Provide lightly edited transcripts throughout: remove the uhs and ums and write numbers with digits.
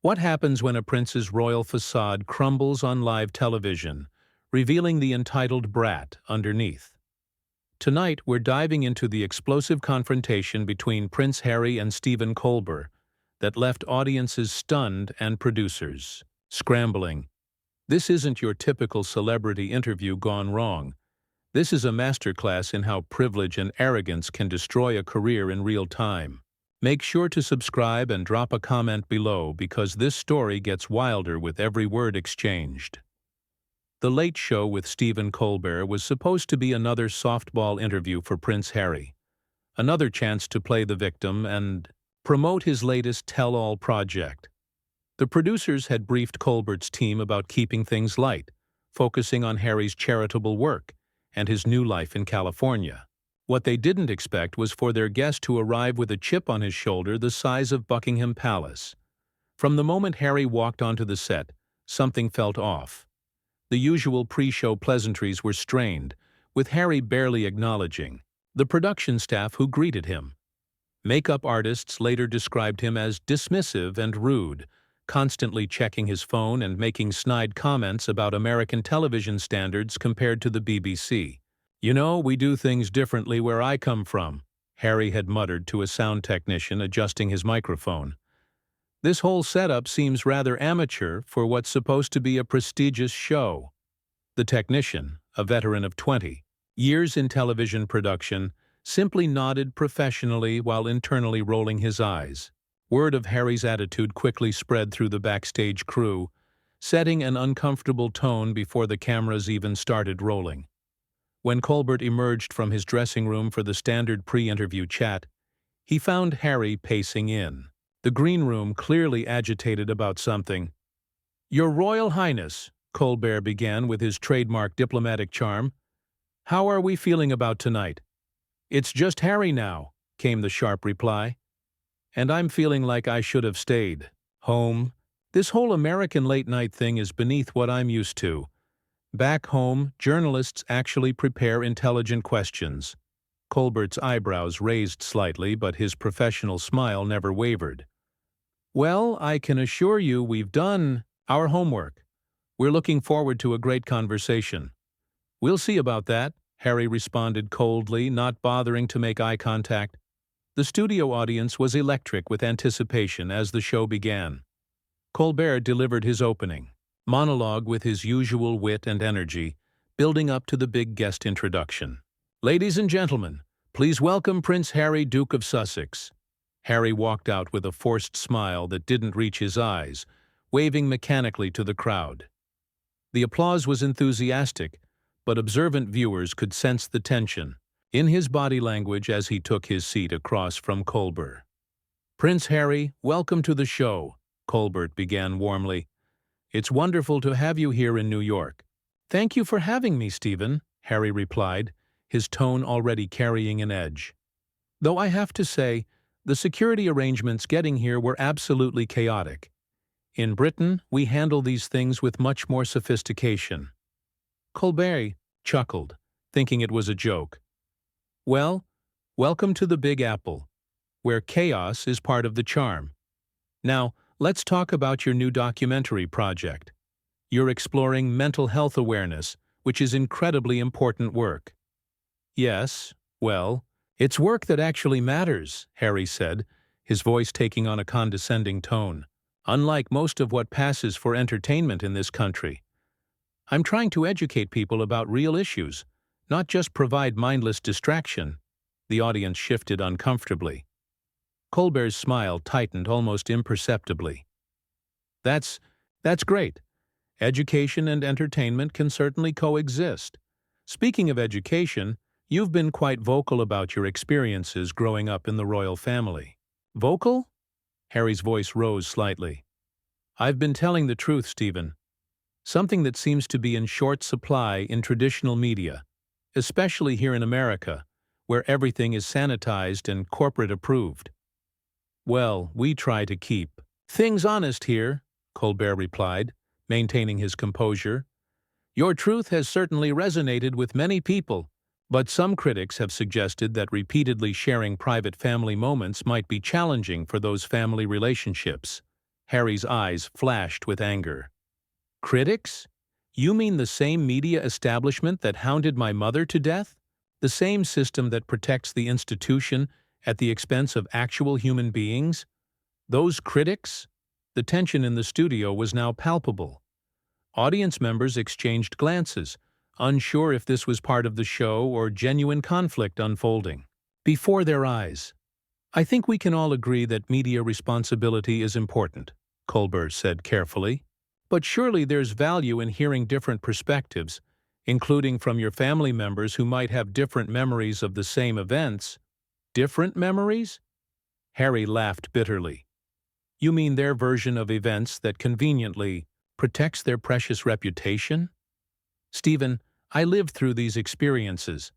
What happens when a prince's royal facade crumbles on live television, revealing the entitled brat underneath? Tonight, we're diving into the explosive confrontation between Prince Harry and Stephen Colbert that left audiences stunned and producers scrambling. This isn't your typical celebrity interview gone wrong. This is a masterclass in how privilege and arrogance can destroy a career in real time. Make sure to subscribe and drop a comment below because this story gets wilder with every word exchanged. The Late Show with Stephen Colbert was supposed to be another softball interview for Prince Harry, another chance to play the victim and promote his latest tell-all project. The producers had briefed Colbert's team about keeping things light, focusing on Harry's charitable work and his new life in California. What they didn't expect was for their guest to arrive with a chip on his shoulder the size of Buckingham Palace. From the moment Harry walked onto the set, something felt off. The usual pre-show pleasantries were strained, with Harry barely acknowledging the production staff who greeted him. Makeup artists later described him as dismissive and rude, constantly checking his phone and making snide comments about American television standards compared to the BBC. "You know, we do things differently where I come from," Harry had muttered to a sound technician adjusting his microphone. "This whole setup seems rather amateur for what's supposed to be a prestigious show." The technician, a veteran of 20 years in television production, simply nodded professionally while internally rolling his eyes. Word of Harry's attitude quickly spread through the backstage crew, setting an uncomfortable tone before the cameras even started rolling. When Colbert emerged from his dressing room for the standard pre-interview chat, he found Harry pacing in. The green room clearly agitated about something. "Your Royal Highness," Colbert began with his trademark diplomatic charm, "how are we feeling about tonight?" "It's just Harry now," came the sharp reply. "And I'm feeling like I should have stayed home. This whole American late-night thing is beneath what I'm used to. Back home, journalists actually prepare intelligent questions." Colbert's eyebrows raised slightly, but his professional smile never wavered. "Well, I can assure you we've done our homework. We're looking forward to a great conversation." "We'll see about that," Harry responded coldly, not bothering to make eye contact. The studio audience was electric with anticipation as the show began. Colbert delivered his opening monologue with his usual wit and energy, building up to the big guest introduction. "Ladies and gentlemen, please welcome Prince Harry, Duke of Sussex." Harry walked out with a forced smile that didn't reach his eyes, waving mechanically to the crowd. The applause was enthusiastic, but observant viewers could sense the tension in his body language as he took his seat across from Colbert. "Prince Harry, welcome to the show," Colbert began warmly. "It's wonderful to have you here in New York." "Thank you for having me, Stephen," Harry replied, his tone already carrying an edge. "Though I have to say, the security arrangements getting here were absolutely chaotic. In Britain, we handle these things with much more sophistication." Colbert chuckled, thinking it was a joke. "Well, welcome to the Big Apple, where chaos is part of the charm. Now, let's talk about your new documentary project. You're exploring mental health awareness, which is incredibly important work." "Yes, well, it's work that actually matters," Harry said, his voice taking on a condescending tone. "Unlike most of what passes for entertainment in this country. I'm trying to educate people about real issues, not just provide mindless distraction." The audience shifted uncomfortably. Colbert's smile tightened almost imperceptibly. That's great. Education and entertainment can certainly coexist. Speaking of education, you've been quite vocal about your experiences growing up in the royal family." "Vocal?" Harry's voice rose slightly. "I've been telling the truth, Stephen. Something that seems to be in short supply in traditional media, especially here in America, where everything is sanitized and corporate approved." "Well, we try to keep things honest here," Colbert replied, maintaining his composure. "Your truth has certainly resonated with many people, but some critics have suggested that repeatedly sharing private family moments might be challenging for those family relationships." Harry's eyes flashed with anger. Critics? You mean the same media establishment that hounded my mother to death? The same system that protects the institution at the expense of actual human beings? Those critics? The tension in the studio was now palpable. Audience members exchanged glances, unsure if this was part of the show or genuine conflict unfolding. Before their eyes. I think we can all agree that media responsibility is important, Colbert said carefully. But surely there's value in hearing different perspectives, including from your family members who might have different memories of the same events. Different memories? Harry laughed bitterly. You mean their version of events that conveniently protects their precious reputation? Stephen, I lived through these experiences.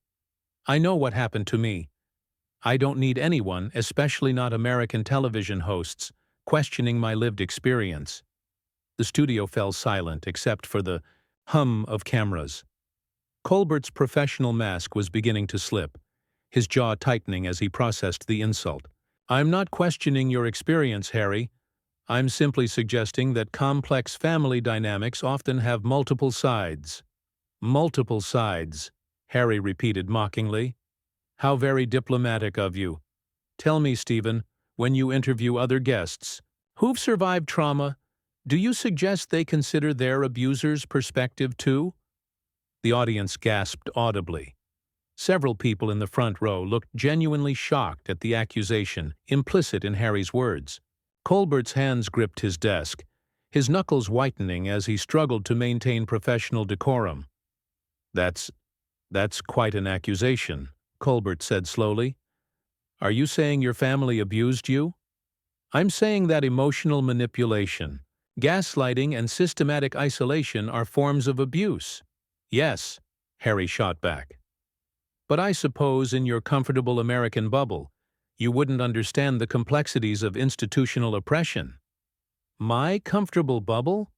I know what happened to me. I don't need anyone, especially not American television hosts, questioning my lived experience. The studio fell silent except for the hum of cameras. Colbert's professional mask was beginning to slip, his jaw tightening as he processed the insult. I'm not questioning your experience, Harry. I'm simply suggesting that complex family dynamics often have multiple sides. Multiple sides, Harry repeated mockingly. How very diplomatic of you. Tell me, Stephen, when you interview other guests who've survived trauma, do you suggest they consider their abuser's perspective too? The audience gasped audibly. Several people in the front row looked genuinely shocked at the accusation implicit in Harry's words. Colbert's hands gripped his desk, his knuckles whitening as he struggled to maintain professional decorum. That's quite an accusation, Colbert said slowly. Are you saying your family abused you? I'm saying that emotional manipulation, gaslighting, and systematic isolation are forms of abuse. Yes, Harry shot back. But I suppose in your comfortable American bubble, you wouldn't understand the complexities of institutional oppression. My comfortable bubble?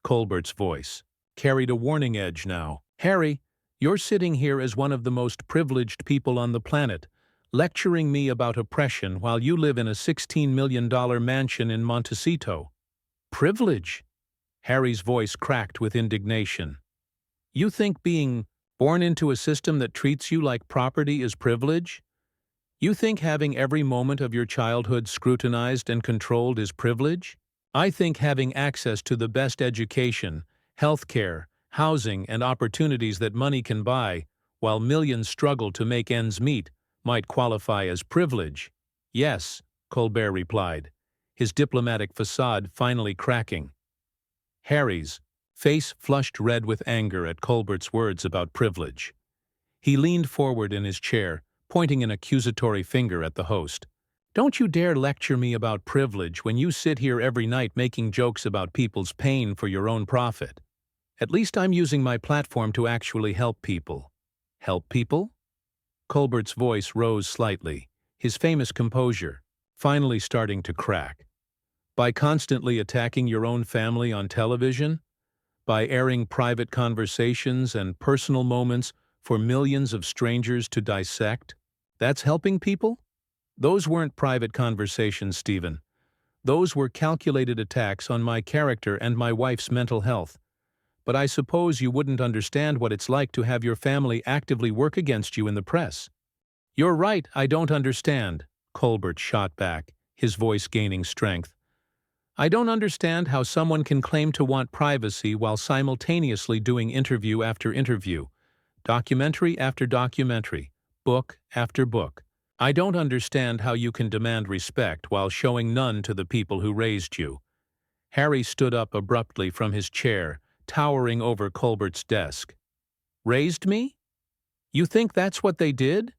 Colbert's voice carried a warning edge now. Harry, you're sitting here as one of the most privileged people on the planet, lecturing me about oppression while you live in a $16 million mansion in Montecito. Privilege? Harry's voice cracked with indignation. You think being born into a system that treats you like property is privilege? You think having every moment of your childhood scrutinized and controlled is privilege? I think having access to the best education, health care, housing, and opportunities that money can buy, while millions struggle to make ends meet, might qualify as privilege. Yes, Colbert replied, his diplomatic facade finally cracking. Harry's face flushed red with anger at Colbert's words about privilege. He leaned forward in his chair, pointing an accusatory finger at the host. Don't you dare lecture me about privilege when you sit here every night making jokes about people's pain for your own profit. At least I'm using my platform to actually help people. Help people? Colbert's voice rose slightly, his famous composure finally starting to crack. By constantly attacking your own family on television? By airing private conversations and personal moments for millions of strangers to dissect? That's helping people? Those weren't private conversations, Stephen. Those were calculated attacks on my character and my wife's mental health. But I suppose you wouldn't understand what it's like to have your family actively work against you in the press. You're right, I don't understand, Colbert shot back, his voice gaining strength. I don't understand how someone can claim to want privacy while simultaneously doing interview after interview, documentary after documentary, book after book. I don't understand how you can demand respect while showing none to the people who raised you. Harry stood up abruptly from his chair, towering over Colbert's desk. Raised me? You think that's what they did?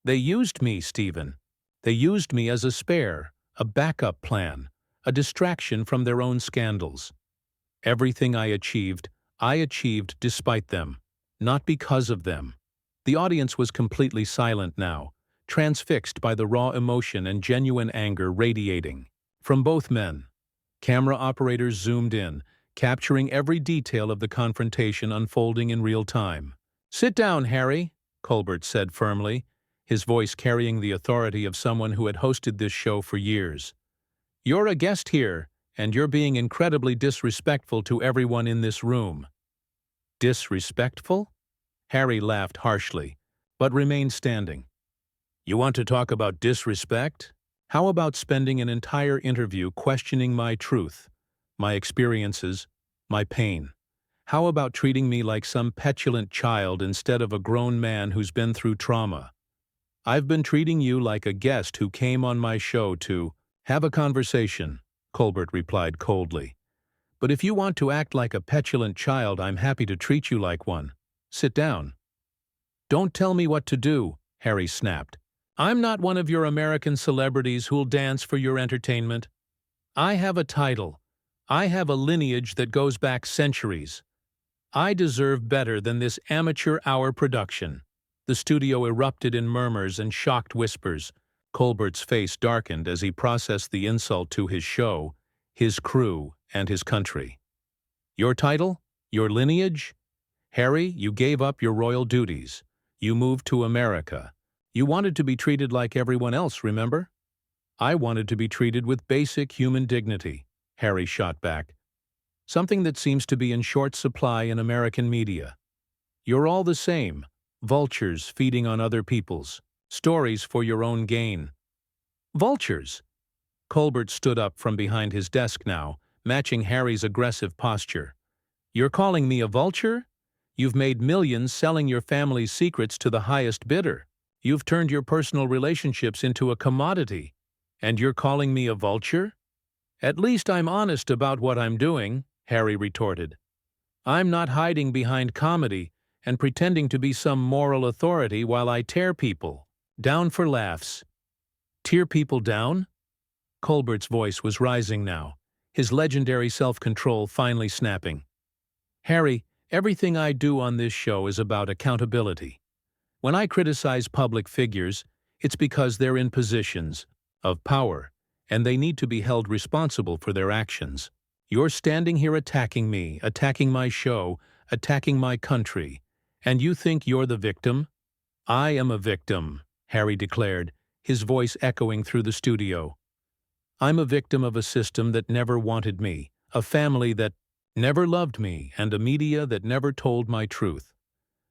They used me, Stephen. They used me as a spare, a backup plan, a distraction from their own scandals. Everything I achieved despite them, not because of them. The audience was completely silent now, transfixed by the raw emotion and genuine anger radiating from both men. Camera operators zoomed in, capturing every detail of the confrontation unfolding in real time. Sit down, Harry, Colbert said firmly, his voice carrying the authority of someone who had hosted this show for years. You're a guest here, and you're being incredibly disrespectful to everyone in this room." "Disrespectful?" Harry laughed harshly, but remained standing. "You want to talk about disrespect? How about spending an entire interview questioning my truth, my experiences, my pain? How about treating me like some petulant child instead of a grown man who's been through trauma? I've been treating you like a guest who came on my show to have a conversation," Colbert replied coldly. "But if you want to act like a petulant child, I'm happy to treat you like one. Sit down." "Don't tell me what to do," Harry snapped. "I'm not one of your American celebrities who'll dance for your entertainment. I have a title. I have a lineage that goes back centuries. I deserve better than this amateur hour production." The studio erupted in murmurs and shocked whispers. Colbert's face darkened as he processed the insult to his show, his crew, and his country. "Your title? Your lineage? Harry, you gave up your royal duties. You moved to America. You wanted to be treated like everyone else, remember?" "I wanted to be treated with basic human dignity," Harry shot back. "Something that seems to be in short supply in American media. You're all the same, vultures feeding on other people's stories for your own gain." "Vultures?" Colbert stood up from behind his desk now, matching Harry's aggressive posture. "You're calling me a vulture? You've made millions selling your family's secrets to the highest bidder. You've turned your personal relationships into a commodity. And you're calling me a vulture?" "At least I'm honest about what I'm doing," Harry retorted. "I'm not hiding behind comedy and pretending to be some moral authority while I tear people down for laughs." "Tear people down?" Colbert's voice was rising now, his legendary self-control finally snapping. "Harry, everything I do on this show is about accountability. When I criticize public figures, it's because they're in positions of power, and they need to be held responsible for their actions. You're standing here attacking me, attacking my show, attacking my country, and you think you're the victim?" "I am a victim," Harry declared, his voice echoing through the studio. "I'm a victim of a system that never wanted me, a family that never loved me, and a media that never told my truth.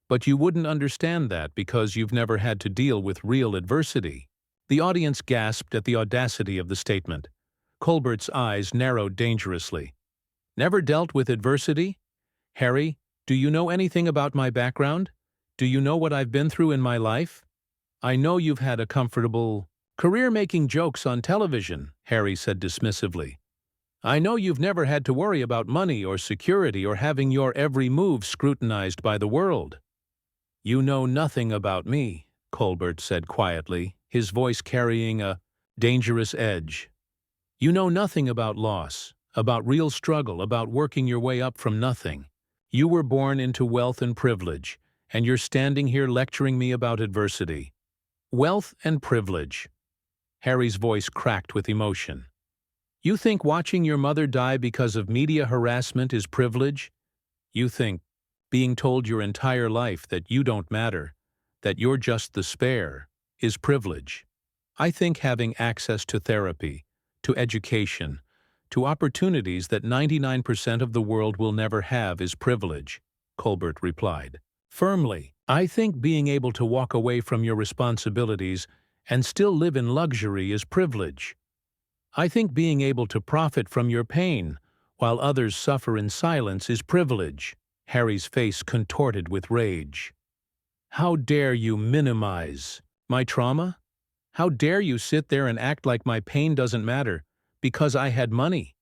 But you wouldn't understand that because you've never had to deal with real adversity." The audience gasped at the audacity of the statement. Colbert's eyes narrowed dangerously. "Never dealt with adversity? Harry, do you know anything about my background? Do you know what I've been through in my life? I know you've had a comfortable career making jokes on television," Harry said dismissively. "I know you've never had to worry about money or security or having your every move scrutinized by the world." "You know nothing about me," Colbert said quietly, his voice carrying a dangerous edge. "You know nothing about loss, about real struggle, about working your way up from nothing. You were born into wealth and privilege, and you're standing here lecturing me about adversity. Wealth and privilege." Harry's voice cracked with emotion. "You think watching your mother die because of media harassment is privilege? You think being told your entire life that you don't matter, that you're just the spare, is privilege? I think having access to therapy, to education, to opportunities that 99% of the world will never have is privilege," Colbert replied. "Firmly, I think being able to walk away from your responsibilities and still live in luxury is privilege. I think being able to profit from your pain while others suffer in silence is privilege." Harry's face contorted with rage. "How dare you minimize my trauma? How dare you sit there and act like my pain doesn't matter because I had money?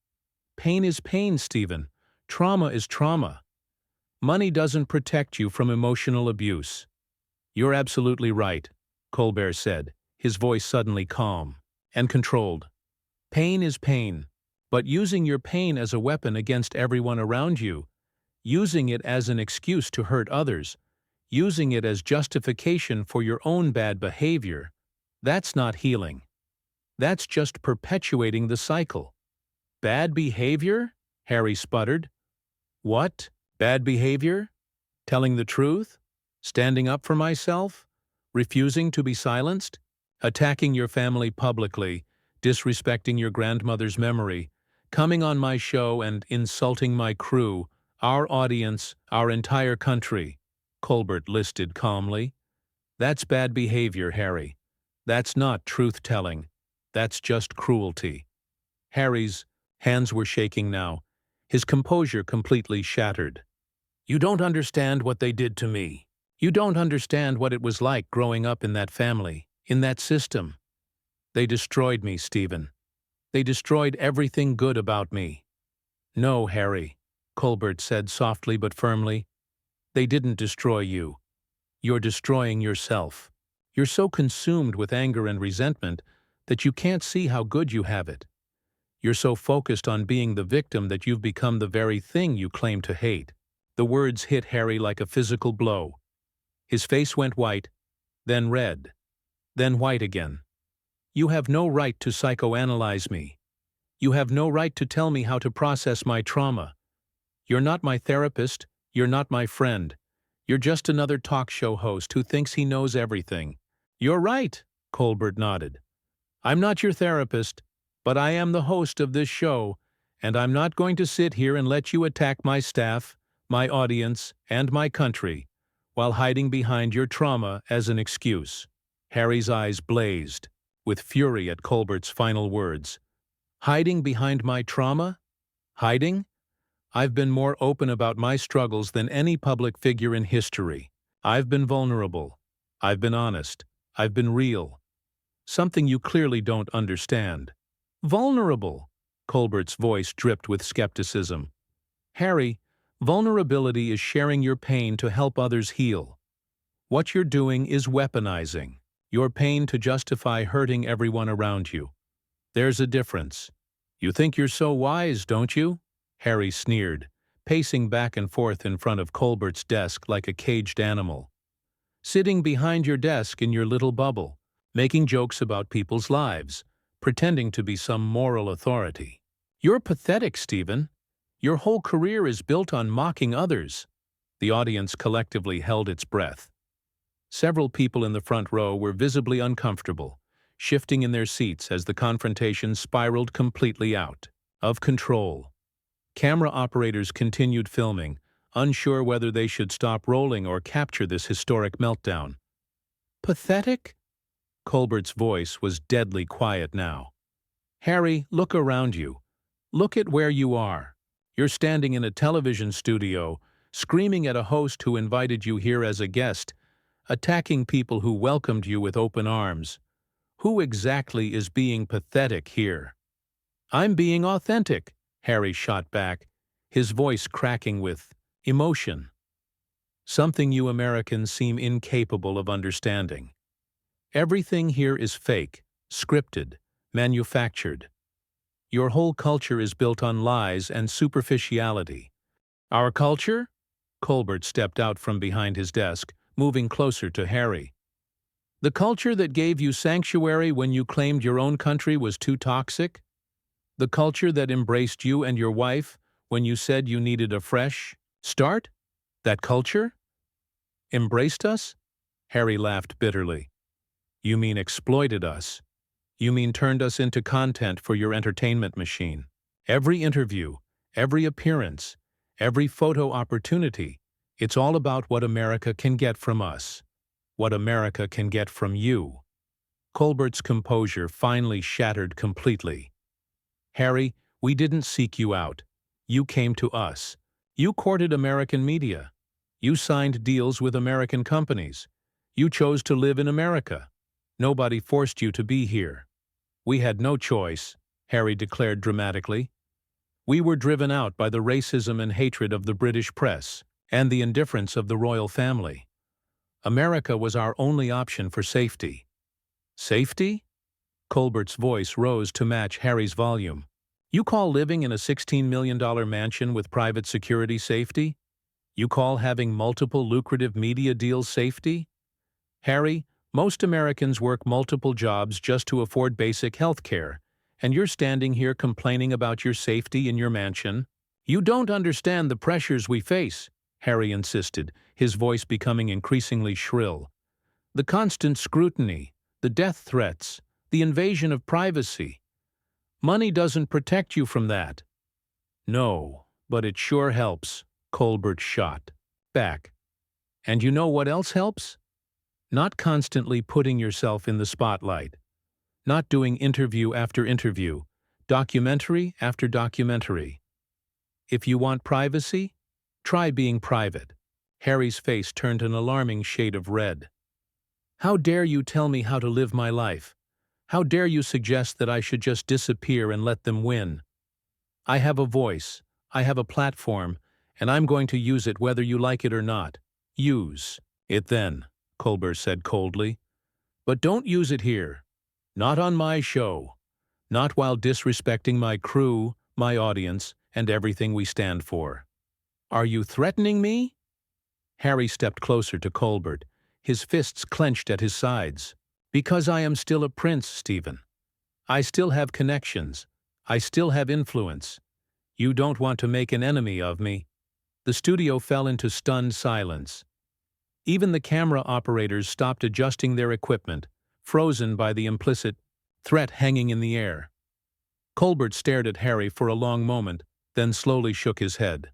Pain is pain, Stephen. Trauma is trauma. Money doesn't protect you from emotional abuse." "You're absolutely right," Colbert said, his voice suddenly calm and controlled. "Pain is pain, but using your pain as a weapon against everyone around you, using it as an excuse to hurt others, using it as justification for your own bad behavior, that's not healing. That's just perpetuating the cycle." "Bad behavior?" Harry sputtered. "What? Bad behavior? Telling the truth? Standing up for myself? Refusing to be silenced? Attacking your family publicly? Disrespecting your grandmother's memory? Coming on my show and insulting my crew, our audience, our entire country, Colbert listed calmly. That's bad behavior, Harry. That's not truth-telling. That's just cruelty. Harry's hands were shaking now, his composure completely shattered. You don't understand what they did to me. You don't understand what it was like growing up in that family, in that system. They destroyed me, Stephen. They destroyed everything good about me. No, Harry, Colbert said softly but firmly. They didn't destroy you. You're destroying yourself. You're so consumed with anger and resentment that you can't see how good you have it. You're so focused on being the victim that you've become the very thing you claim to hate. The words hit Harry like a physical blow. His face went white, then red, then white again. You have no right to psychoanalyze me. You have no right to tell me how to process my trauma. You're not my therapist. You're not my friend. You're just another talk show host who thinks he knows everything. You're right, Colbert nodded. I'm not your therapist, but I am the host of this show, and I'm not going to sit here and let you attack my staff, my audience, and my country, while hiding behind your trauma as an excuse. Harry's eyes blazed, with fury at Colbert's final words. Hiding behind my trauma? Hiding? I've been more open about my struggles than any public figure in history. I've been vulnerable. I've been honest. I've been real. Something you clearly don't understand. Vulnerable? Colbert's voice dripped with skepticism. Harry, vulnerability is sharing your pain to help others heal. What you're doing is weaponizing your pain to justify hurting everyone around you. There's a difference. You think you're so wise, don't you? Harry sneered, pacing back and forth in front of Colbert's desk like a caged animal. Sitting behind your desk in your little bubble, making jokes about people's lives, pretending to be some moral authority. You're pathetic, Stephen. Your whole career is built on mocking others. The audience collectively held its breath. Several people in the front row were visibly uncomfortable, shifting in their seats as the confrontation spiraled completely out of control. Camera operators continued filming, unsure whether they should stop rolling or capture this historic meltdown. Pathetic? Colbert's voice was deadly quiet now. Harry, look around you. Look at where you are. You're standing in a television studio, screaming at a host who invited you here as a guest, attacking people who welcomed you with open arms. Who exactly is being pathetic here? I'm being authentic, Harry shot back, his voice cracking with emotion. Something you Americans seem incapable of understanding. Everything here is fake, scripted, manufactured. Your whole culture is built on lies and superficiality. Our culture? Colbert stepped out from behind his desk, moving closer to Harry. The culture that gave you sanctuary when you claimed your own country was too toxic? The culture that embraced you and your wife when you said you needed a fresh start? That culture? Embraced us? Harry laughed bitterly. You mean exploited us. You mean turned us into content for your entertainment machine. Every interview, every appearance, every photo opportunity, it's all about what America can get from us. What America can get from you. Colbert's composure finally shattered completely. Harry, we didn't seek you out. You came to us. You courted American media. You signed deals with American companies. You chose to live in America. Nobody forced you to be here. We had no choice, Harry declared dramatically. We were driven out by the racism and hatred of the British press and the indifference of the royal family. America was our only option for safety. Safety? Colbert's voice rose to match Harry's volume. You call living in a $16 million mansion with private security safety? You call having multiple lucrative media deals safety? Harry, most Americans work multiple jobs just to afford basic health care, and you're standing here complaining about your safety in your mansion? You don't understand the pressures we face, Harry insisted, his voice becoming increasingly shrill. The constant scrutiny, the death threats, the invasion of privacy. Money doesn't protect you from that. No, but it sure helps, Colbert shot back. And you know what else helps? Not constantly putting yourself in the spotlight. Not doing interview after interview, documentary after documentary. If you want privacy, try being private. Harry's face turned an alarming shade of red. How dare you tell me how to live my life? How dare you suggest that I should just disappear and let them win? I have a voice, I have a platform, and I'm going to use it whether you like it or not. Use it then, Colbert said coldly. But don't use it here. Not on my show. Not while disrespecting my crew, my audience, and everything we stand for. Are you threatening me? Harry stepped closer to Colbert, his fists clenched at his sides. Because I am still a prince, Stephen. I still have connections. I still have influence. You don't want to make an enemy of me. The studio fell into stunned silence. Even the camera operators stopped adjusting their equipment, frozen by the implicit threat hanging in the air. Colbert stared at Harry for a long moment, then slowly shook his head.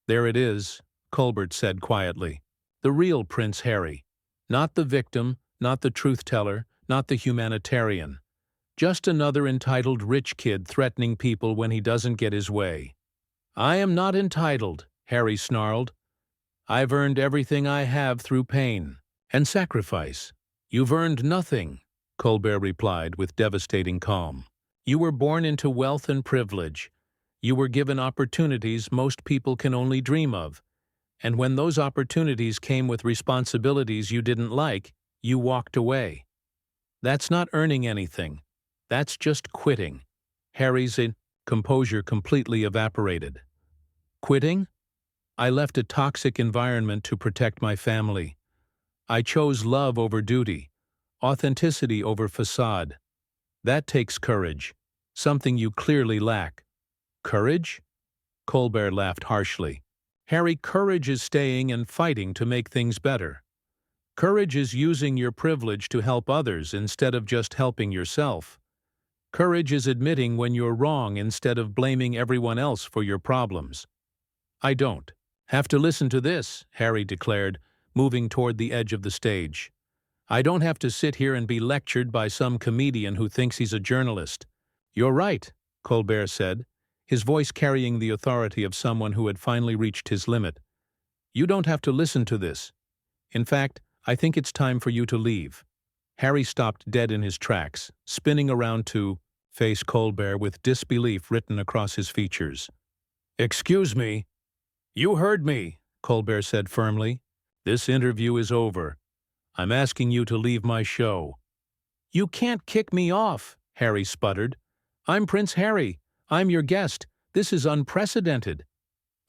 There it is, Colbert said quietly. The real Prince Harry. Not the victim, not the truth-teller, not the humanitarian. Just another entitled rich kid threatening people when he doesn't get his way. I am not entitled, Harry snarled. I've earned everything I have through pain and sacrifice. You've earned nothing, Colbert replied with devastating calm. You were born into wealth and privilege. You were given opportunities most people can only dream of. And when those opportunities came with responsibilities you didn't like, you walked away. That's not earning anything. That's just quitting. Harry's composure completely evaporated. Quitting? I left a toxic environment to protect my family. I chose love over duty, authenticity over facade. That takes courage, something you clearly lack. Courage? Colbert laughed harshly. Harry, courage is staying and fighting to make things better. Courage is using your privilege to help others instead of just helping yourself. Courage is admitting when you're wrong instead of blaming everyone else for your problems. I don't have to listen to this, Harry declared, moving toward the edge of the stage. I don't have to sit here and be lectured by some comedian who thinks he's a journalist. You're right, Colbert said, his voice carrying the authority of someone who had finally reached his limit. You don't have to listen to this. In fact, I think it's time for you to leave. Harry stopped dead in his tracks, spinning around to face Colbert with disbelief written across his features. Excuse me. You heard me, Colbert said firmly. This interview is over. I'm asking you to leave my show. You can't kick me off, Harry sputtered. I'm Prince Harry. I'm your guest. This is unprecedented.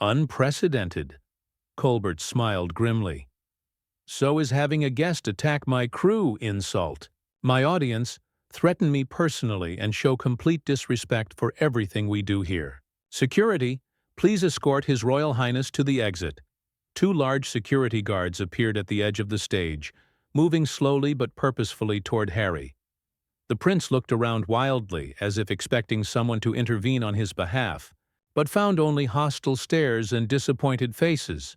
Unprecedented? Colbert smiled grimly. So is having a guest attack my crew insult. My audience threaten me personally and show complete disrespect for everything we do here. Security, please escort His Royal Highness to the exit. 2 large security guards appeared at the edge of the stage, moving slowly but purposefully toward Harry. The prince looked around wildly, as if expecting someone to intervene on his behalf, but found only hostile stares and disappointed faces.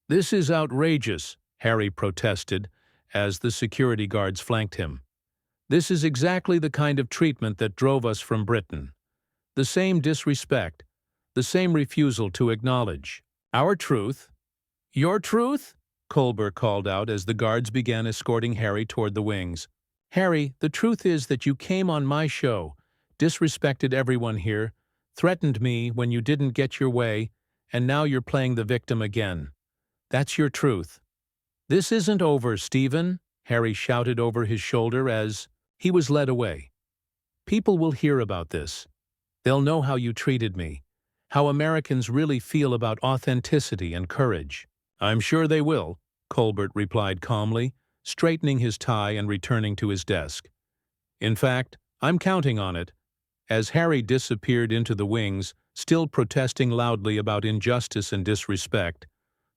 This is outrageous, Harry protested, as the security guards flanked him. This is exactly the kind of treatment that drove us from Britain. The same disrespect, the same refusal to acknowledge our truth. Your truth? Colbert called out as the guards began escorting Harry toward the wings. Harry, the truth is that you came on my show, disrespected everyone here, threatened me when you didn't get your way, and now you're playing the victim again. That's your truth. This isn't over, Stephen, Harry shouted over his shoulder as he was led away. People will hear about this. They'll know how you treated me, how Americans really feel about authenticity and courage. I'm sure they will, Colbert replied calmly, straightening his tie and returning to his desk. In fact, I'm counting on it. As Harry disappeared into the wings, still protesting loudly about injustice and disrespect,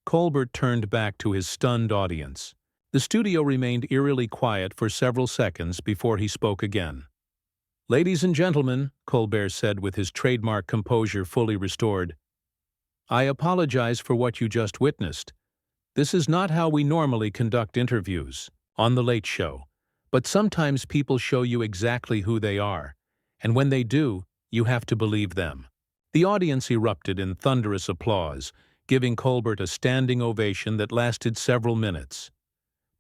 Colbert turned back to his stunned audience. The studio remained eerily quiet for several seconds before he spoke again. "Ladies and gentlemen," Colbert said with his trademark composure fully restored, "I apologize for what you just witnessed. This is not how we normally conduct interviews on The Late Show, but sometimes people show you exactly who they are, and when they do, you have to believe them." The audience erupted in thunderous applause, giving Colbert a standing ovation that lasted several minutes.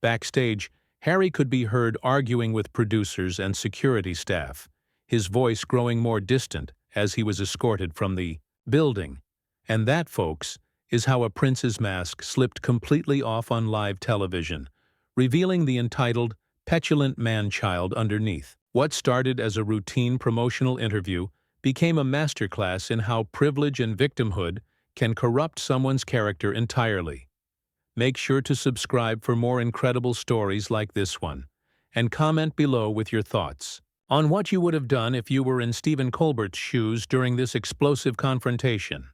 Backstage, Harry could be heard arguing with producers and security staff, his voice growing more distant as he was escorted from the building. And that, folks, is how a prince's mask slipped completely off on live television, revealing the entitled, petulant man-child underneath. What started as a routine promotional interview became a masterclass in how privilege and victimhood can corrupt someone's character entirely. Make sure to subscribe for more incredible stories like this one, and comment below with your thoughts on what you would have done if you were in Stephen Colbert's shoes during this explosive confrontation.